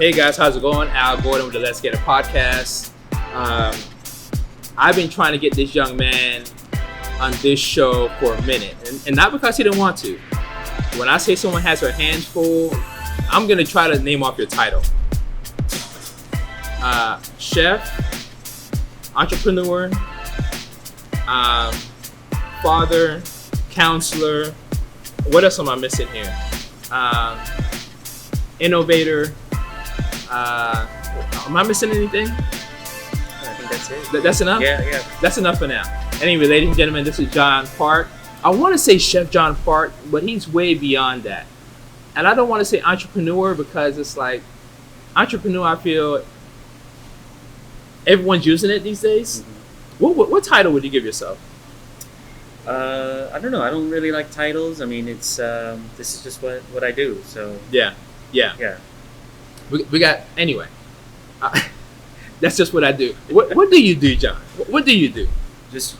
Hey guys, how's it going? Al Gordon with the Let's Get It podcast. I've been trying to get this young man on this show for a minute, and not because he didn't want to. When I say someone has their hands full, I'm gonna try to name off your title. Chef, entrepreneur, father, counselor. What else am I missing here? Innovator. Am I missing anything? I think that's it. That's enough? Yeah. That's enough for now. Anyway, ladies and gentlemen, this is John Park. I want to say Chef John Park, but he's way beyond that. And I don't want to say entrepreneur because it's like, entrepreneur, I feel everyone's using it these days. Mm-hmm. What title would you give yourself? I don't know. I don't really like titles. I mean, it's this is just what I do. So Yeah. We got, anyway. That's just what I do. What do you do, John? What do you do? Just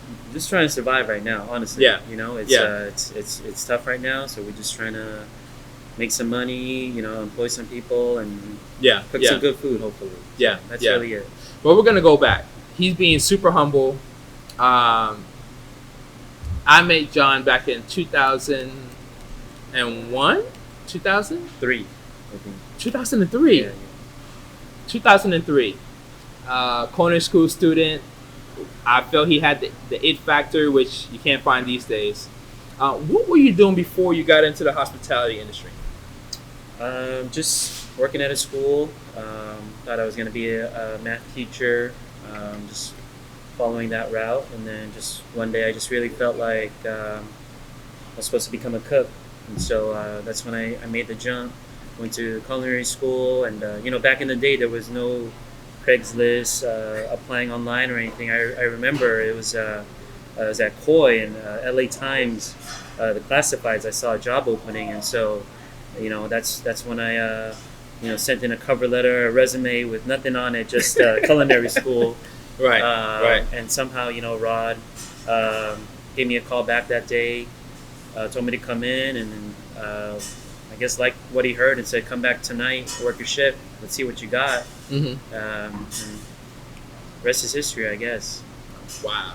trying to survive right now, honestly. Yeah. You know, it's Yeah. it's tough right now, so we're just trying to make some money, you know, employ some people and cook some good food, hopefully. Yeah. So that's really it. Well, we're gonna go back. He's being super humble. I met John back in 2001? 2003? 2003. Yeah. 2003. Culinary school student. I felt he had the it factor, which you can't find these days. What were you doing before you got into the hospitality industry? Just working at a school. Thought I was going to be a math teacher. Just following that route, and then just one day I just really felt like I was supposed to become a cook, and so that's when I made the jump. Went to culinary school, and you know, back in the day there was no Craigslist, applying online or anything. I remember it was I was at Koi and LA Times, the classifieds. I saw a job opening, and so you know that's when I sent in a cover letter, a resume with nothing on it, just culinary school. Right. And somehow, you know, Rod gave me a call back that day, told me to come in, and I guess like what he heard and said, come back tonight, work your shift, let's see what you got. Mm-hmm. And rest is history, I guess. Wow.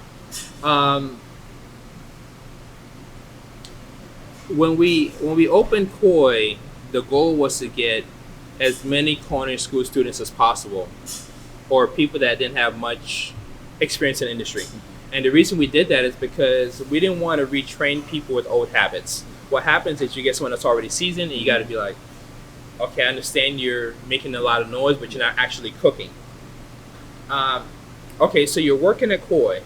When we opened Koi, the goal was to get as many culinary school students as possible, or people that didn't have much experience in the industry. And the reason we did that is because we didn't want to retrain people with old habits. What happens is you get someone that's already seasoned, and you got to be like, okay, I understand you're making a lot of noise, but you're not actually cooking. Okay, so you're working at Koi.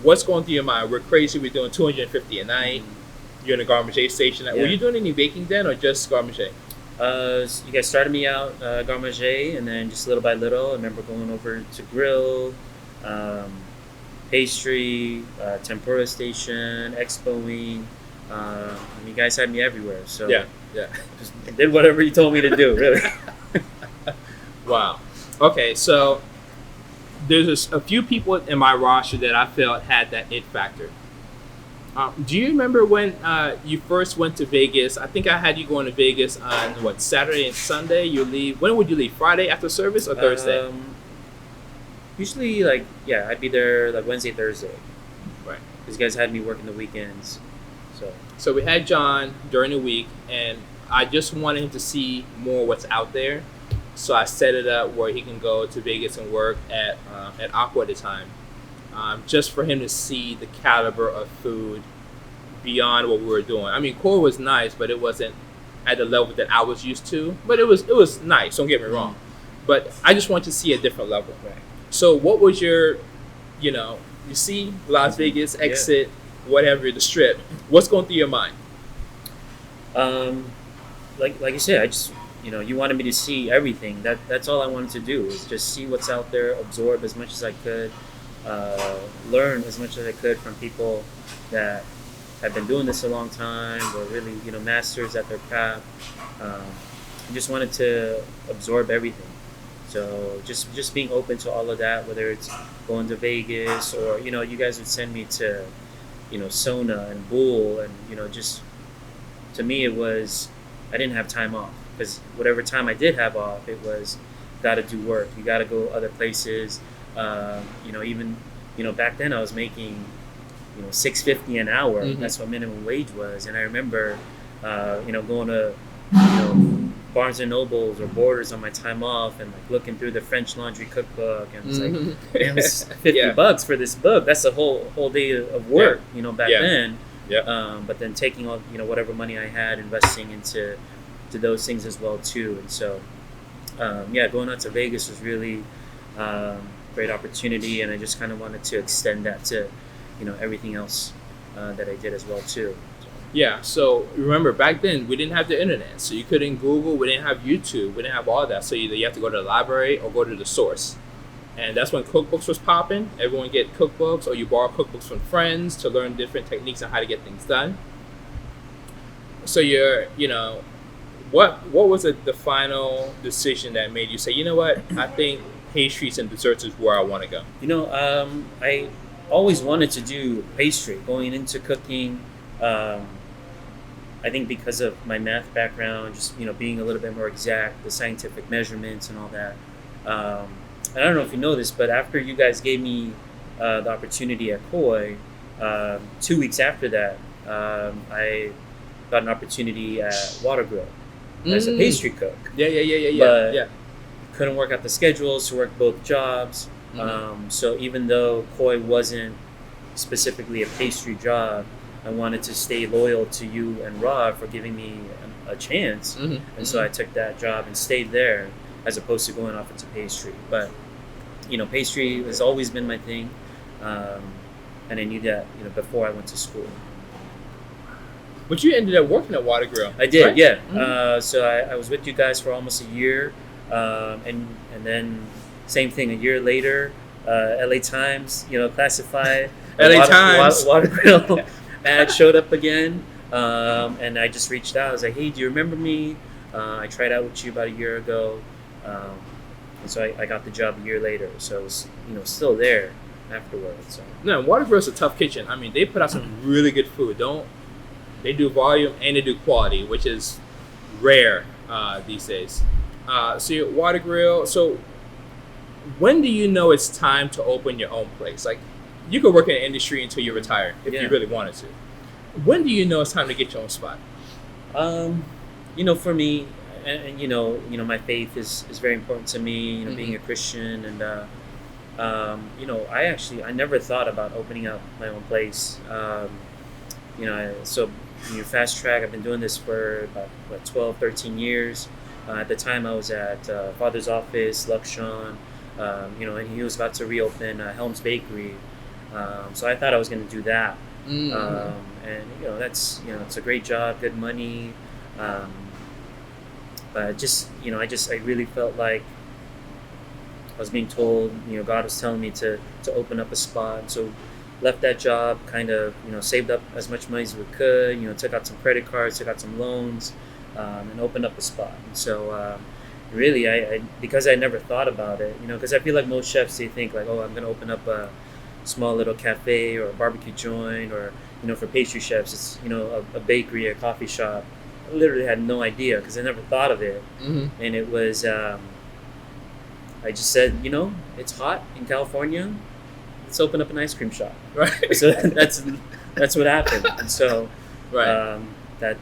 What's going through your mind? We're crazy. We're doing 250 a night. You're in a garde manger station. Yeah. Were you doing any baking then, or just garde manger? You guys started me out garde manger, and then just little by little, I remember going over to grill, pastry, tempura station, expoing. You guys had me everywhere, so yeah. Just did whatever you told me to do, really. Wow. Okay, so there's a few people in my roster that I felt had that it factor. Do you remember when you first went to Vegas? I think I had you going to Vegas on Saturday and Sunday. You leave. When would you leave? Friday after service or Thursday? Usually, I'd be there like Wednesday, Thursday. Right. Because you guys had me working the weekends. So we had John during the week, and I just wanted him to see more what's out there. So I set it up where he can go to Vegas and work at Aqua at the time, just for him to see the caliber of food beyond what we were doing. I mean, Core was nice, but it wasn't at the level that I was used to. But it was nice. Don't get me wrong. But I just want to see a different level. Right. So what was your, you see Las Vegas exit. Yeah. Whatever, the Strip. What's going through your mind? Like you said, I just, you wanted me to see everything. That's all I wanted to do, is just see what's out there, absorb as much as I could, learn as much as I could from people that have been doing this a long time, or really, masters at their craft. I just wanted to absorb everything. So just being open to all of that, whether it's going to Vegas or, you guys would send me to, Sona and Bull, and, just, to me it was, I didn't have time off, because whatever time I did have off, it was got to do work. You got to go other places. Even back then I was making $6.50 an hour. Mhm. That's what minimum wage was. And I remember going to Barnes and Nobles or Borders on my time off and like looking through the French Laundry cookbook, and it's like, Mhm. damn, it's $50 Yeah. for this book. That's a whole day of work, back Yeah. then. Yeah. But then taking all whatever money I had, investing into those things as well too. And so going out to Vegas was really great opportunity, and I just kind of wanted to extend that to everything else that I did as well too. Yeah, so remember back then we didn't have the internet, so you couldn't Google, we didn't have YouTube, we didn't have all that. So either you have to go to the library or go to the source. And that's when cookbooks was popping. Everyone get cookbooks, or you borrow cookbooks from friends to learn different techniques on how to get things done. So what was the final decision that made you say, you know what, I think pastries and desserts is where I want to go? I always wanted to do pastry going into cooking. I think because of my math background, just being a little bit more exact, the scientific measurements and all that. And I don't know if you know this, but after you guys gave me the opportunity at Koi, 2 weeks after that, I got an opportunity at Water Grill as a pastry cook. Yeah. But couldn't work out the schedules to work both jobs. Mhm. So even though Koi wasn't specifically a pastry job, I wanted to stay loyal to you and Rod for giving me a chance. And so I took that job and stayed there as opposed to going off into pastry. But, pastry has always been my thing. And I knew that, before I went to school. But you ended up working at Water Grill. I did, right? yeah. Mhm. So I was with you guys for almost a year. And then same thing, a year later, LA Times, classified. LA Times. Water Grill ad showed up again. And I just reached out. I was like, hey, do you remember me? I tried out with you about a year ago. And so I got the job a year later. So it was, still there afterwards. So. No, Water Grill's a tough kitchen. I mean, they put out some really good food. They do volume and they do quality, which is rare these days. So your Water Grill. So when do you know it's time to open your own place? Like, you could work in the industry until you retire if you really wanted to. When do you know it's time to get your own spot? For me, and my faith is very important to me. Being a Christian, and I never thought about opening up my own place. So fast track. I've been doing this for about 12, 13 years. At the time, I was at Father's office, Luxon, and he was about to reopen Helm's Bakery. So I thought I was going to do that. And that's it's a great job, good money. But just I really felt like I was being told, God was telling me to open up a spot. So left that job, kind of saved up as much money as we could. Took out some credit cards, took out some loans, and opened up a spot. And so really, I because I never thought about it, because I feel like most chefs, they think like, oh, I'm going to open up a small little cafe or a barbecue joint, or for pastry chefs, it's a bakery, a coffee shop. I literally had no idea because I never thought of it. And it was I just said, it's hot in California, let's open up an ice cream shop. Right. So that's what happened. And so Right. that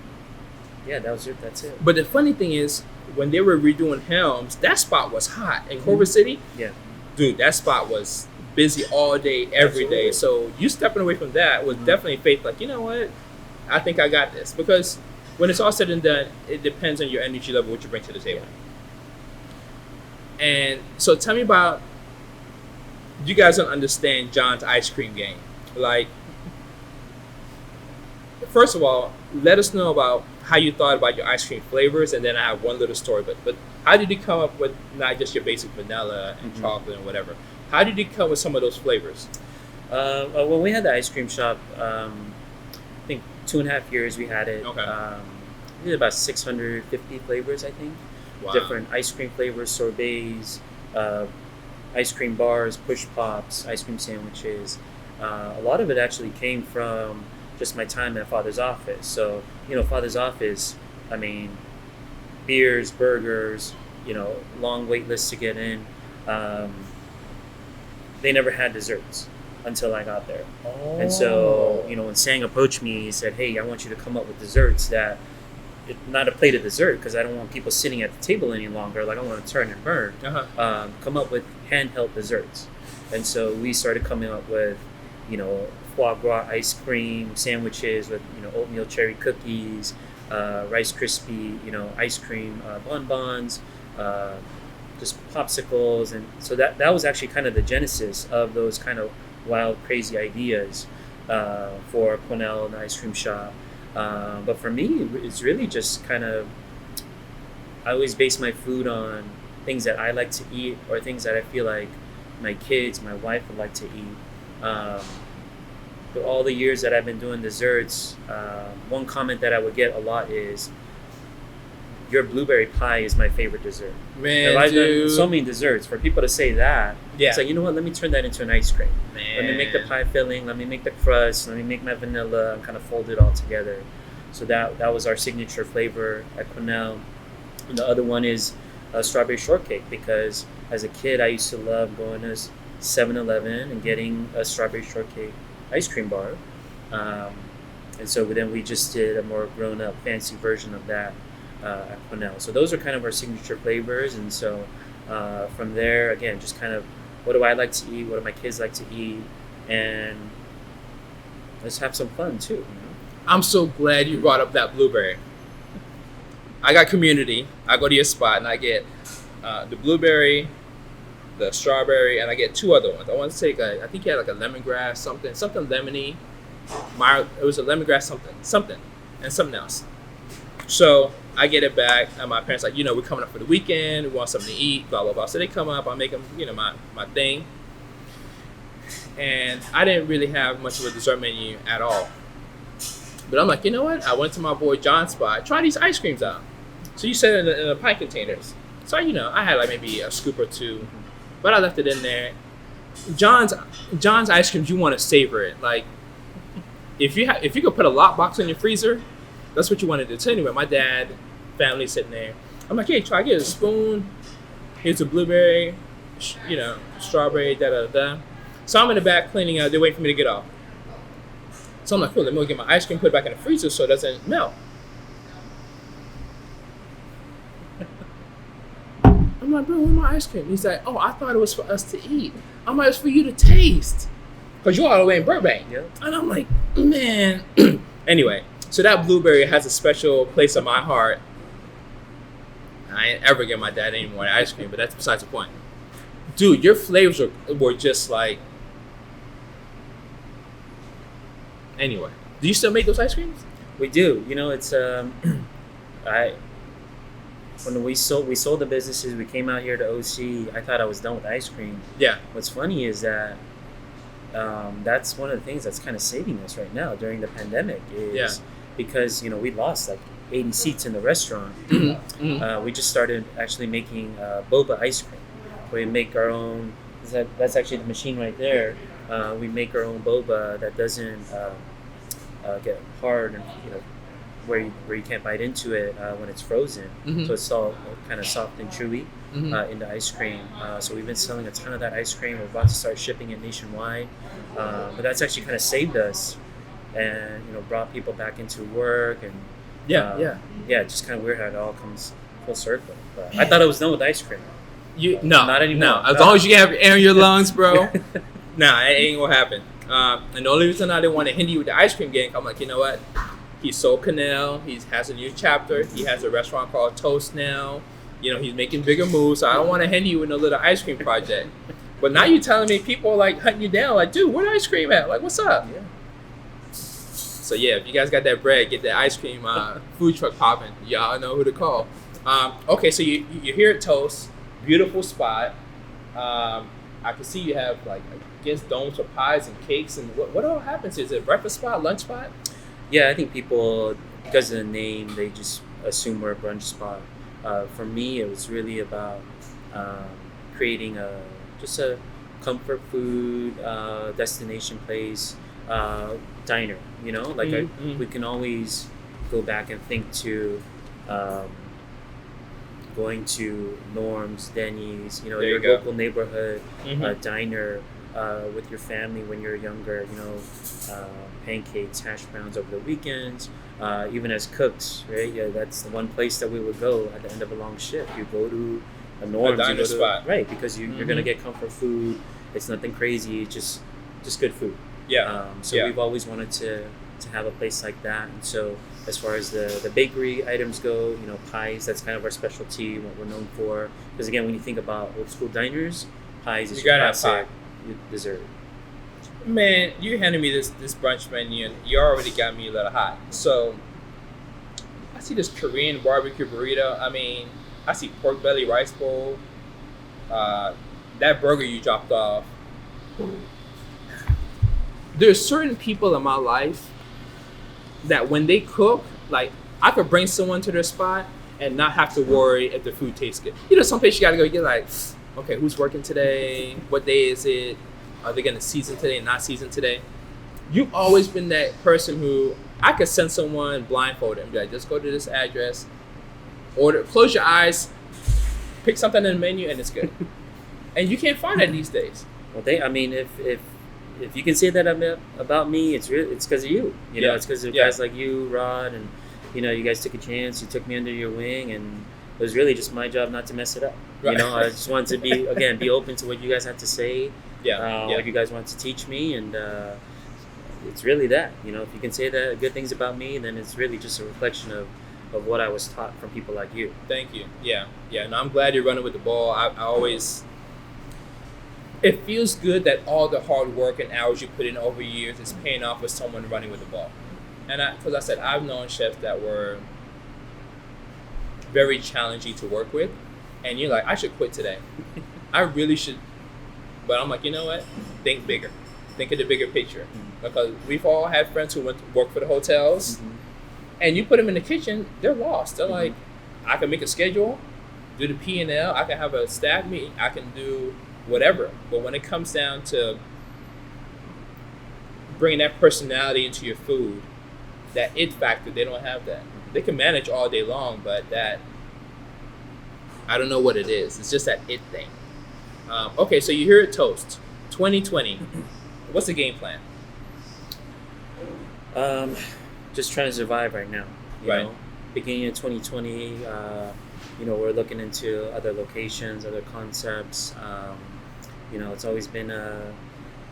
was it. That's it. But the funny thing is, when they were redoing Helms, that spot was hot in Culver City. Yeah. Dude, that spot was busy all day, every day. Absolutely. So you stepping away from that was definitely faith. Like, you know what? I think I got this. Because when it's all said and done, it depends on your energy level, what you bring to the table. And so tell me about, you guys don't understand John's ice cream game. Like, first of all, let us know about how you thought about your ice cream flavors, and then I have one little story. But how did you come up with not just your basic vanilla and chocolate and whatever? How did you come with some of those flavors? When we had the ice cream shop, I think 2.5 years we had it. Okay. We did about 650 flavors, I think. Wow. Different ice cream flavors, sorbets, ice cream bars, push pops, ice cream sandwiches. A lot of it actually came from just my time at Father's office. So, Father's office, I mean, beers, burgers, long wait lists to get in. Um, they never had desserts until I got there. Oh. And so, when Sang approached me, he said, "Hey, I want you to come up with desserts that, not a plate of dessert, because I don't want people sitting at the table any longer. Like, I want to turn and burn. Come up with handheld desserts." And so we started coming up with, foie gras ice cream sandwiches with, oatmeal cherry cookies, Rice Krispie, ice cream bonbons, just popsicles. And so that was actually kind of the genesis of those kind of wild, crazy ideas for Cornell and the ice cream shop. But for me, it's really just kind of, I always base my food on things that I like to eat or things that I feel like my kids, my wife would like to eat. For all the years that I've been doing desserts, one comment that I would get a lot is, "Your blueberry pie is my favorite dessert." Man, I've dude. done so many desserts. For people to say that, it's like, you know what? Let me turn that into an ice cream. Man. Let me make the pie filling. Let me make the crust. Let me make my vanilla and kind of fold it all together. So that was our signature flavor at Cornell. And the other one is strawberry shortcake, because as a kid I used to love going to 7-Eleven and getting a strawberry shortcake ice cream bar. And so then we just did a more grown-up, fancy version of that at Cornell. So those are kind of our signature flavors. And so from there, again, just kind of, what do I like to eat? What do my kids like to eat? And let's have some fun too. I'm so glad you brought up that blueberry. I got community. I go to your spot and I get the blueberry, the strawberry, and I get two other ones. I want to take I think you had like a lemongrass something lemony. It was a lemongrass something, and something else. So I get it back, and my parents like, we're coming up for the weekend. We want something to eat, blah blah blah. So they come up. I make them, my thing. And I didn't really have much of a dessert menu at all. But I'm like, you know what? I went to my boy John's spot. Try these ice creams out. So you set it in the pint containers. So I had like maybe a scoop or two, but I left it in there. John's ice creams, you want to savor it. Like, if you could put a lockbox in your freezer, that's what you want to do. So anyway, my dad, family sitting there. I'm like, hey, try get a spoon. Here's a blueberry, strawberry, da da da. So I'm in the back cleaning out. They're waiting for me to get off. So I'm like, cool, let me go get my ice cream, put it back in the freezer so it doesn't melt. I'm like, bro, where's my ice cream? He's like, oh, I thought it was for us to eat. I'm like, it's for you to taste. Because you're all the way in Burbank. Yeah. And I'm like, man. Anyway, so that blueberry has a special place in my heart. I ain't ever get my dad any more ice cream, but that's besides the point. Dude, your flavors were just like... Anyway, do you still make those ice creams? We do. It's when we sold the businesses, we came out here to OC. I thought I was done with ice cream. Yeah. What's funny is that that's one of the things that's kind of saving us right now during the pandemic is because we lost like 80 seats in the restaurant. We just started actually making boba ice cream. We make our own. That's actually the machine right there. We make our own boba that doesn't get hard and where you can't bite into it when it's frozen. So it's all kind of soft and chewy in the ice cream. So we've been selling a ton of that ice cream. We're about to start shipping it nationwide. But that's actually kind of saved us and brought people back into work and just kind of weird how it all comes full circle. But I thought I was done with ice cream. Not anymore. No. As long as you have air in your lungs, bro. Nah, it ain't gonna happen. And the only reason I didn't want to hinder you with the ice cream game, I'm like, you know what? He sold Canal. He has a new chapter. He has a restaurant called Toast now. He's making bigger moves. So I don't want to hinder you with a little ice cream project. But now you're telling me people are like hunting you down. Like, dude, where the ice cream at? Like, what's up? Yeah. So yeah, if you guys got that bread, get that ice cream food truck popping. Y'all know who to call. Okay, so you're here at Toast. Beautiful spot. I can see you have like, I guess, domes for pies and cakes. And what all happens? Is it a breakfast spot, lunch spot? Yeah, I think people, because of the name, they just assume we're a brunch spot. For me, it was really about creating just a comfort food destination place, diner. We can always go back and think to going to Norm's, Denny's, There your you go. local neighborhood Mhm. diner with your family when you're younger. Pancakes, hash browns over the weekends. Even as cooks, right? Yeah, that's the one place that we would go at the end of a long shift. You go to a Norm's, you diner go to spot. right because you're gonna Mhm. get comfort food. It's nothing crazy. It's just good food. Yeah. So Yeah. we've always wanted to have a place like that. And so as far as the bakery items go, pies, that's kind of our specialty, what we're known for. Because again, when you think about old school diners, pies is You your gotta have classic dessert. Man, you handed me this brunch menu, and you already got me a little hot. So I see this Korean barbecue burrito. I mean, I see pork belly rice bowl. That burger you dropped off. There's certain people in my life that when they cook, like I could bring someone to their spot and not have to worry if the food tastes good. Some place you gotta go. You're like, okay, who's working today? What day is it? Are they gonna season today? Not season today? You've always been that person who I could send someone blindfolded and be like, just go to this address, order, close your eyes, pick something in the menu, and it's good. And you can't find that these days. Well, if you can say that about me, it's because of you. Yeah. It's because of Yeah. guys like you, Rod, and you guys took a chance. You took me under your wing, and it was really just my job not to mess it up. Right. I just wanted to be open to what you guys had to say. What you guys want to teach me, and it's really that. If you can say that good things about me, then it's really just a reflection of what I was taught from people like you. Thank you. Yeah. No, I'm glad you're running with the ball. I always. It feels good that all the hard work and hours you put in over years is paying off with someone running with the ball. And because I said I've known chefs that were very challenging to work with, and you're like, I should quit today. I really should. But I'm like, you know what? Think bigger. Think of the bigger picture. Because we've all had friends who went to work for the hotels, and you put them in the kitchen, they're lost. They're like, I can make a schedule, do the P&L, I can have a staff meeting, I can do whatever. But when it comes down to bringing that personality into your food, that it factor, they don't have that. They can manage all day long, but that, I don't know what it is. It's just that it thing. Okay, so you're here at Toast, 2020. What's the game plan? Just trying to survive right now. Right. Beginning of 2020, we're looking into other locations, other concepts. It's always been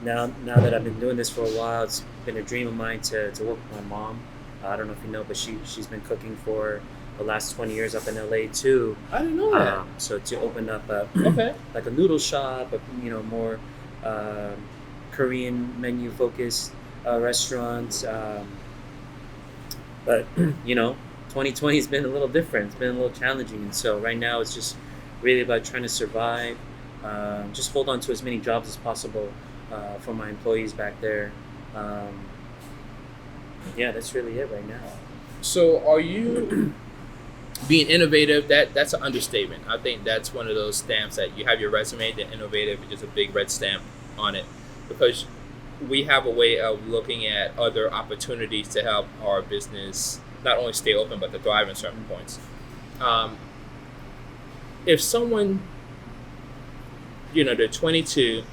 now that I've been doing this for a while, it's been a dream of mine to work with my mom. I don't know if you know, but she's been cooking for the last 20 years up in LA too. I didn't know that. So to open up Okay. like a noodle shop, more Korean menu focused restaurants. But 2020 has been a little different. It's been a little challenging, and so right now it's just really about trying to survive. Just hold on to as many jobs as possible for my employees back there. That's really it right now. So are you being innovative? That's an understatement. I think that's one of those stamps that you have your resume, the innovative, with just a big red stamp on it, because we have a way of looking at other opportunities to help our business not only stay open but to thrive in certain points. If someone, they're 22,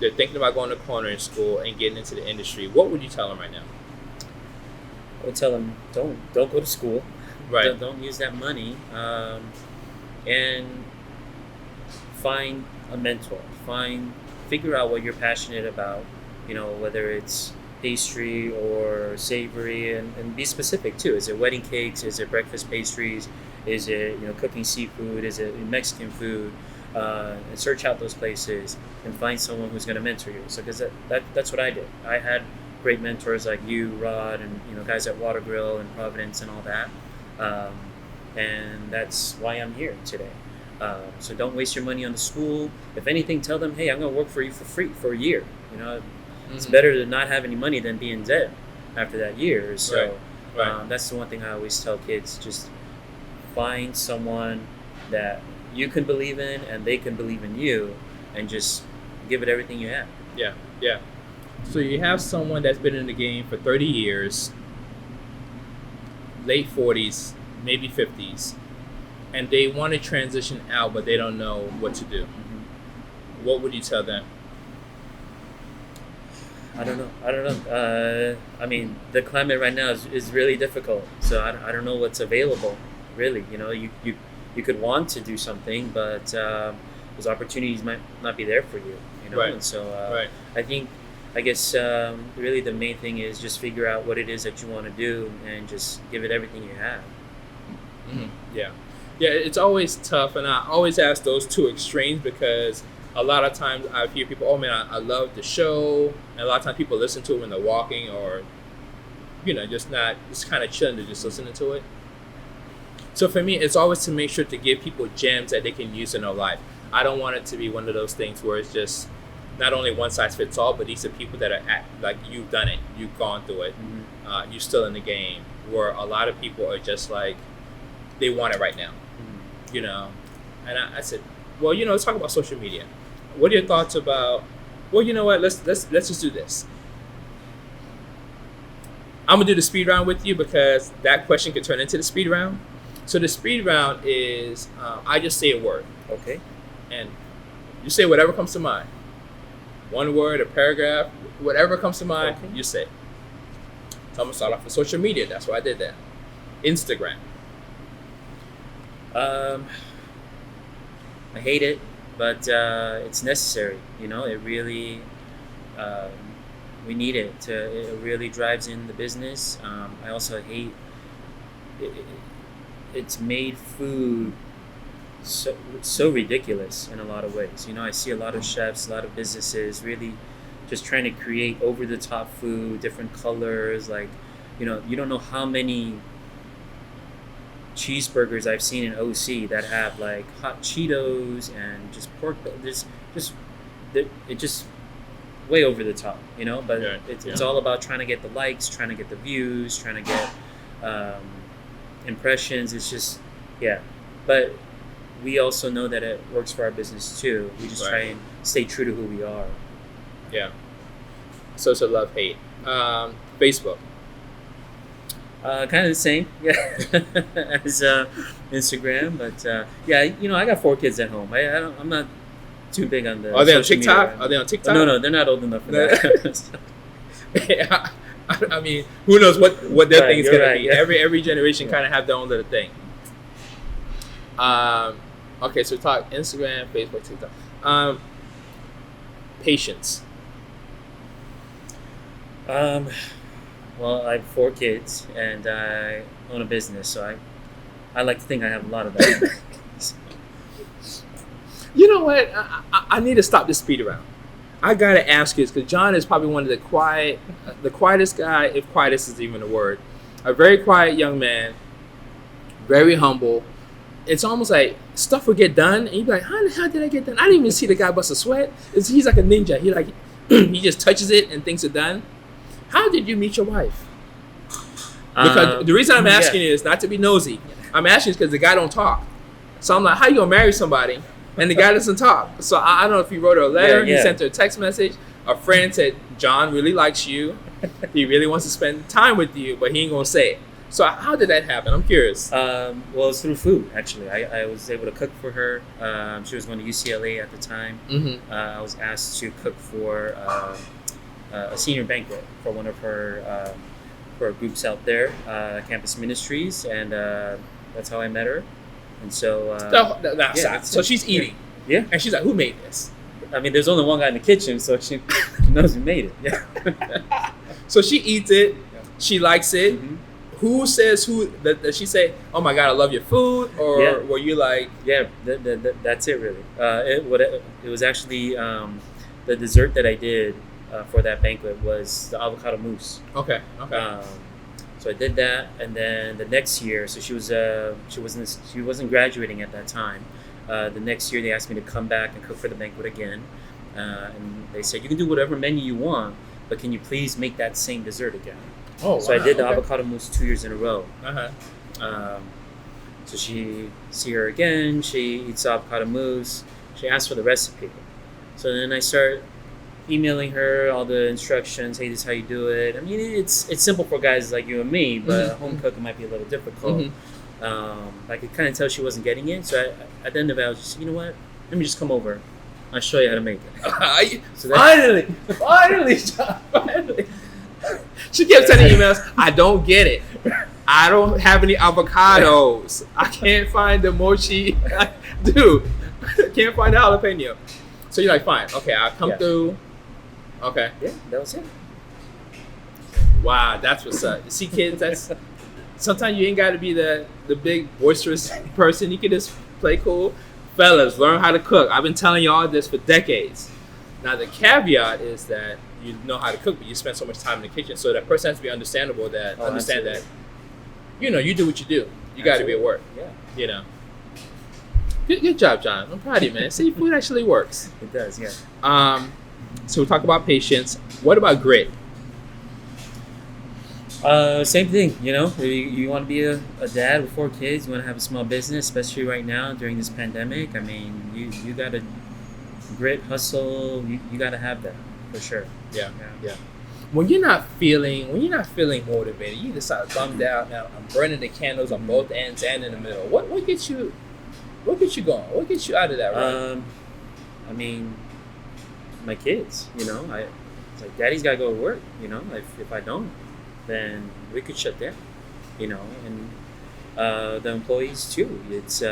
they're thinking about going to culinary school and getting into the industry, what would you tell them right now? I would tell them don't go to school. Right. Don't use that money, and find a mentor. Figure out what you're passionate about. Whether it's pastry or savory, and be specific too. Is it wedding cakes? Is it breakfast pastries? Is it cooking seafood? Is it Mexican food? And search out those places and find someone who's going to mentor you. So because that's what I did. I had great mentors like you, Rod, and guys at Water Grill and Providence and all that. And that's why I'm here today. So don't waste your money on the school. If anything, tell them, hey, I'm going to work for you for free for a year. It's better to not have any money than be in debt after that year. So Right. that's the one thing I always tell kids. Just find someone that you can believe in and they can believe in you, and just give it everything you have. Yeah. So you have someone that's been in the game for 30 years, late 40s, maybe 50s, and they want to transition out, but they don't know what to do, what would you tell them? I don't know. I mean, the climate right now is really difficult. So I don't know what's available, really. You know, you could want to do something, but those opportunities might not be there for you. You know, Right. and so Right. I guess really the main thing is just figure out what it is that you want to do and just give it everything you have. Yeah. Yeah, it's always tough, and I always ask those two extremes because a lot of times I hear people, oh man, I love the show, and a lot of times people listen to it when they're walking or, just kind of chilling, they're just listening to it. So for me, it's always to make sure to give people gems that they can use in their life. I don't want it to be one of those things where it's just not only one size fits all, but these are people that are like you've done it, you've gone through it, you're still in the game. Where a lot of people are just like they want it right now, And I said, well, let's talk about social media. What are your thoughts about? Well, you know what? Let's just do this. I'm gonna do the speed round with you because that question could turn into the speed round. So the speed round is I just say a word, Okay. and you say whatever comes to mind. One word, a paragraph, whatever comes to mind, Okay. you say. So I'm gonna start off with social media. That's why I did that. Instagram. I hate it, but it's necessary. You know, it really we need it. It really drives in the business. I also hate it's made food so ridiculous in a lot of ways. You know, I see a lot of chefs, a lot of businesses really just trying to create over the top food, different colors. Like, you don't know how many cheeseburgers I've seen in OC that have like hot Cheetos and just pork. It just way over the top, But Yeah, it's all about trying to get the likes, trying to get the views, trying to get impressions. It's just But we also know that it works for our business too. We just try and stay true to who we are. Yeah. So it's a love-hate. Facebook. Kind of the same, as Instagram, but I got 4 kids at home. I'm not too big on the. Are they on social TikTok? media. Are they on TikTok? No, they're not old enough for that. Yeah. I mean, who knows what their Right, thing is you're gonna right, be? yeah. Every generation kind of have their own little thing. Okay, so talk Instagram, Facebook, TikTok. Patience. Well, I have 4 kids and I own a business, so I like to think I have a lot of that. You know what? I need to stop this speed around. I gotta ask you this because John is probably one of the quietest guy, if quietest is even a word. A very quiet young man, very humble. It's almost like stuff would get done, and you'd be like, "How the hell did I get done? I didn't even see the guy bust a sweat." He's like a ninja. He just touches it and things are done. How did you meet your wife? Because the reason I'm asking you is not to be nosy. I'm asking because the guy don't talk. So I'm like, how you gonna marry somebody and the guy doesn't talk? So I don't know if he wrote her a letter, he sent her a text message. A friend said, John really likes you. He really wants to spend time with you, but he ain't gonna say it. So how did that happen? I'm curious. Well, it's through food, actually. I was able to cook for her. She was going to UCLA at the time. Mm-hmm. I was asked to cook for a senior banquet for one of her groups out there, Campus Ministries, and that's how I met her. And so, so she's eating. Yeah. And she's like, who made this? I mean, there's only one guy in the kitchen, so she knows who made it. Yeah. So she eats it. She likes it. Mm-hmm. Who says who? Does she say, "Oh my God, I love your food," or were you like? Yeah, that's it really. It was actually the dessert that I did for that banquet was the avocado mousse. Okay. So I did that, and then the next year, so she wasn't graduating at that time. The next year, they asked me to come back and cook for the banquet again, and they said, "You can do whatever menu you want, but can you please make that same dessert again?" Oh, so I did the avocado mousse 2 years in a row. Uh-huh. So she see her again. She eats avocado mousse. She asked for the recipe. So then I start emailing her all the instructions. Hey, this is how you do it. I mean, it's simple for guys like you and me, but a home cook might be a little difficult. Mm-hmm. I could kind of tell she wasn't getting it. So at the end of it, I was just, you know what? Let me just come over. I'll show you how to make it. So Finally, John, finally. She kept sending emails. I don't get it. I don't have any avocados. I can't find the mochi. Dude, I can't find the jalapeno. So you're like, fine. Okay, I'll come through. Okay. Yeah, that was it. Wow, that's what's up. You see, kids, that's sometimes you ain't got to be the big boisterous person. You can just play cool. Fellas, learn how to cook. I've been telling y'all this for decades. Now, the caveat is that you know how to cook, but you spend so much time in the kitchen. So that person has to be understandable that understand absolutely. that, you know, you do what you do. You got to be at work. Yeah. You know. Good job, John. I'm proud of you, man. See, food actually works. It does, yeah. So we talk about patience. What about grit? Same thing, you know. You want to be a dad with 4 kids. You want to have a small business, especially right now during this pandemic. I mean, you got to grit, hustle. You got to have that for sure. Yeah. When you're not feeling motivated, you decide thumbed out. Now I'm burning the candles on both ends and in the middle. What gets you going? What gets you out of that? Right? I mean, my kids. You know, it's like daddy's got to go to work. You know, if I don't, then we could shut down. You know, and the employees too. It's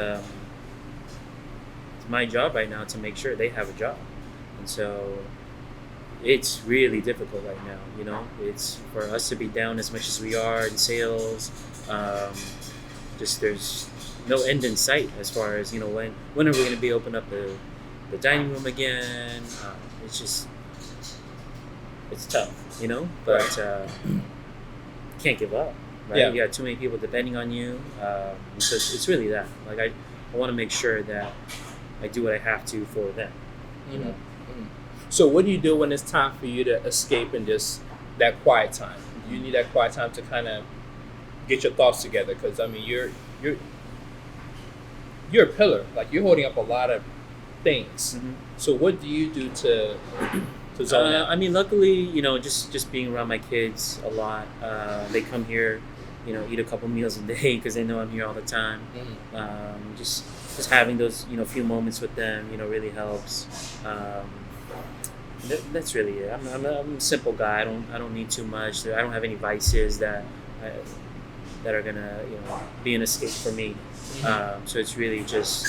my job right now to make sure they have a job, and so it's really difficult right now. You know, it's for us to be down as much as we are in sales. Just there's no end in sight as far as, you know, when are we going to be open up the dining room again? It's tough, you know, but can't give up, right? Yeah. You got too many people depending on you. So it's really that. Like I want to make sure that I do what I have to for them, you know. So what do you do when it's time for you to escape and just that quiet time? You need that quiet time to kind of get your thoughts together, because I mean you're a pillar. Like, you're holding up a lot of things. Mm-hmm. So what do you do to zone out? I mean, luckily, you know, just being around my kids a lot. They come here, you know, eat a couple meals a day because they know I'm here all the time. Mm-hmm. Just having those, you know, few moments with them, you know, really helps. That's really it. I'm a simple guy. I don't need too much. I don't have any vices that are gonna, you know, be an escape for me. So it's really just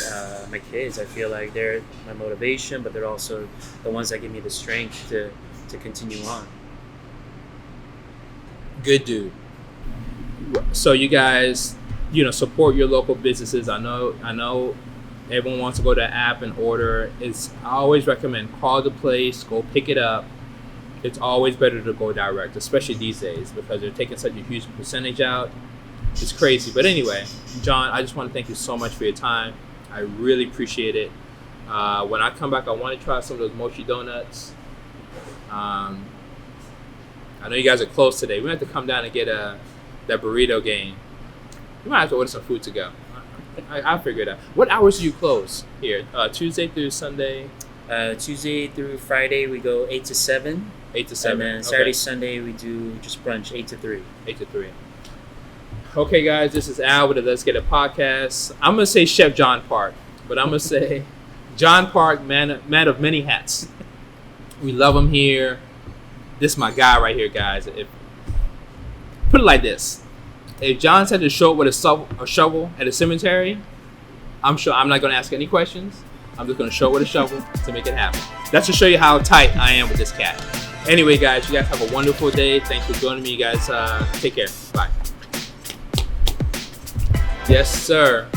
my kids. I feel like they're my motivation, but they're also the ones that give me the strength to continue on. Good dude. So you guys, you know, support your local businesses. I know everyone wants to go to the app and order. I always recommend call the place, go pick it up. It's always better to go direct, especially these days, because they're taking such a huge percentage out. It's crazy. But anyway, John, I just want to thank you so much for your time. I really appreciate it. When I come back, I want to try some of those mochi donuts. I know you guys are close today. We have to come down and get that burrito game. We might have to order some food to go. I'll figure it out. What hours do you close here? Tuesday through Sunday? Tuesday through Friday, we go 8 to 7. 8 to 7. And then Saturday, Sunday, we do just brunch 8 to 3. 8 to 3. Okay, guys, this is Al with the Let's Get It podcast. I'm going to say Chef John Park, but I'm going to say John Park, man of many hats. We love him here. This is my guy right here, guys. Put it like this. If John said to show up with a shovel at a cemetery, I'm sure I'm not going to ask any questions. I'm just going to show up with a shovel to make it happen. That's to show you how tight I am with this cat. Anyway, guys, you guys have a wonderful day. Thanks for joining me, you guys. Take care. Bye. Yes, sir.